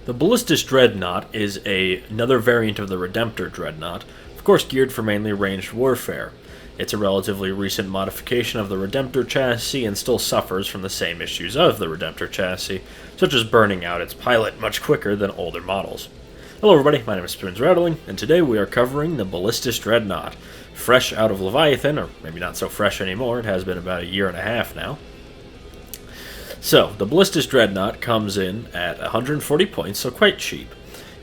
The Ballistus Dreadnought is another variant of the Redemptor Dreadnought, of course geared for mainly ranged warfare. It's a relatively recent modification of the Redemptor chassis and still suffers from the same issues of the Redemptor chassis, such as burning out its pilot much quicker than older models. Hello everybody, my name is Spoons Rattling, and today we are covering the Ballistus Dreadnought, fresh out of Leviathan, or maybe not so fresh anymore, it has been about a year and a half now. So, the Ballistus Dreadnought comes in at 140 points, so quite cheap.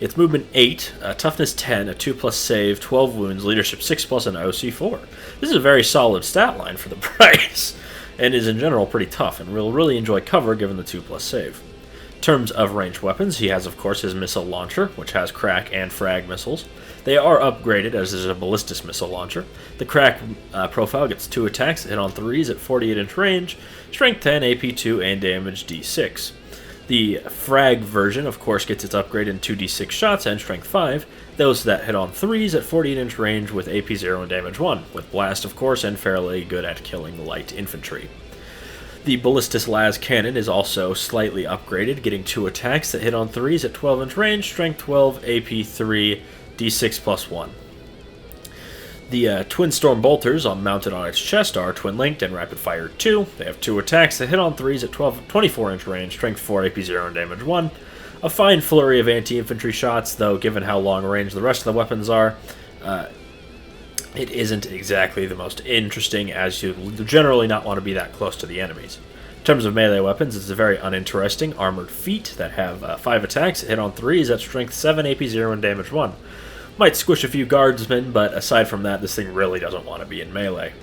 It's movement 8, toughness 10, a 2+ save, 12 wounds, leadership 6+, and OC 4. This is a very solid stat line for the price, and is in general pretty tough, and will really enjoy cover given the 2+ save. In terms of ranged weapons, he has of course his missile launcher, which has crack and frag missiles. They are upgraded as is a ballistus missile launcher. The crack profile gets 2 attacks that hit on 3s at 48-inch range, strength 10, AP 2, and damage D6. The frag version of course gets its upgrade in 2d6 shots and strength 5, those that hit on 3s at 48-inch range with AP 0 and damage 1, with blast of course and fairly good at killing light infantry. The Ballistus Las Cannon is also slightly upgraded, getting 2 attacks that hit on 3s at 12-inch range, strength 12, AP 3, D6+1. The Twin Storm Bolters mounted on its chest are twin-linked and rapid-fire 2. They have 2 attacks that hit on 3s at 24-inch range, strength 4, AP 0, and damage 1. A fine flurry of anti-infantry shots, though given how long range the rest of the weapons are, it isn't exactly the most interesting, as you generally not want to be that close to the enemies. In terms of melee weapons, it's a very uninteresting armored feet that have 5 attacks that hit on 3s at strength 7, AP 0, and damage 1. Might squish a few guardsmen, but aside from that, this thing really doesn't want to be in melee.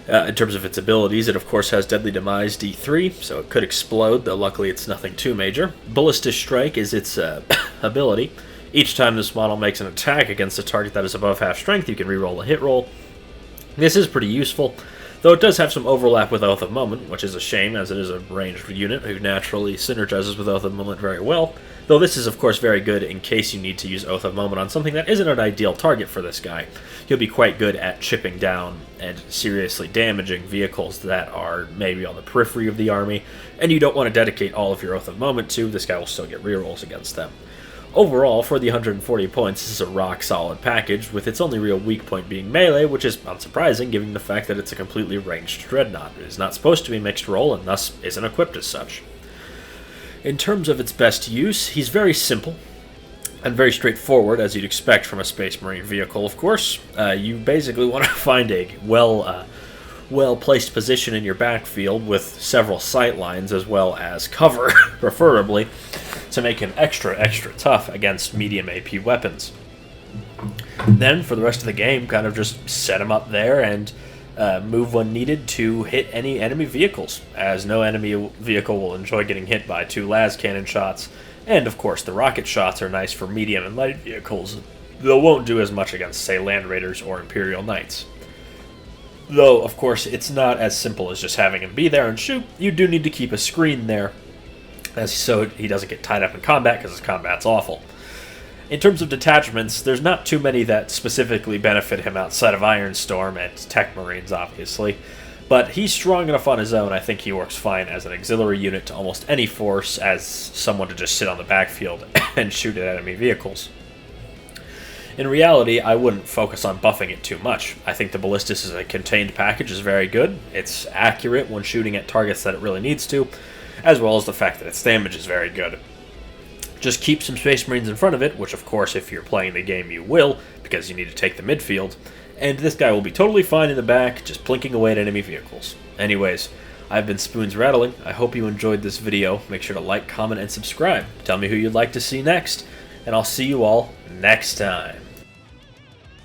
In terms of its abilities, it of course has Deadly Demise D3, so it could explode, though luckily it's nothing too major. Ballistic Strike is its ability. Each time this model makes an attack against a target that is above half strength, you can reroll a hit roll. This is pretty useful, though it does have some overlap with Oath of Moment, which is a shame as it is a ranged unit who naturally synergizes with Oath of Moment very well, though this is of course very good in case you need to use Oath of Moment on something that isn't an ideal target for this guy. He'll be quite good at chipping down and seriously damaging vehicles that are maybe on the periphery of the army, and you don't want to dedicate all of your Oath of Moment to. This guy will still get rerolls against them. Overall, for the 140 points, this is a rock-solid package, with its only real weak point being melee, which is unsurprising given the fact that it's a completely ranged dreadnought. It is not supposed to be mixed role, and thus isn't equipped as such. In terms of its best use, he's very simple and very straightforward, as you'd expect from a Space Marine vehicle, of course. You basically want to find a well-placed position in your backfield with several sight lines as well as cover, preferably, to make him extra tough against medium AP weapons. Then, for the rest of the game, kind of just set him up there and move when needed to hit any enemy vehicles, as no enemy vehicle will enjoy getting hit by 2 las cannon shots, and of course the rocket shots are nice for medium and light vehicles, though won't do as much against, say, Land Raiders or Imperial Knights. Though, of course, it's not as simple as just having him be there and shoot. You do need to keep a screen there, so he doesn't get tied up in combat, because his combat's awful. In terms of detachments, there's not too many that specifically benefit him outside of Ironstorm and Tech Marines, obviously, but he's strong enough on his own. I think he works fine as an auxiliary unit to almost any force, as someone to just sit on the backfield and shoot at enemy vehicles. In reality, I wouldn't focus on buffing it too much. I think the Ballistus as a contained package is very good. It's accurate when shooting at targets that it really needs to, as well as the fact that its damage is very good. Just keep some Space Marines in front of it, which of course if you're playing the game you will, because you need to take the midfield, and this guy will be totally fine in the back, just plinking away at enemy vehicles. Anyways, I've been Spoons Rattling. I hope you enjoyed this video. Make sure to like, comment, and subscribe. Tell me who you'd like to see next, and I'll see you all next time.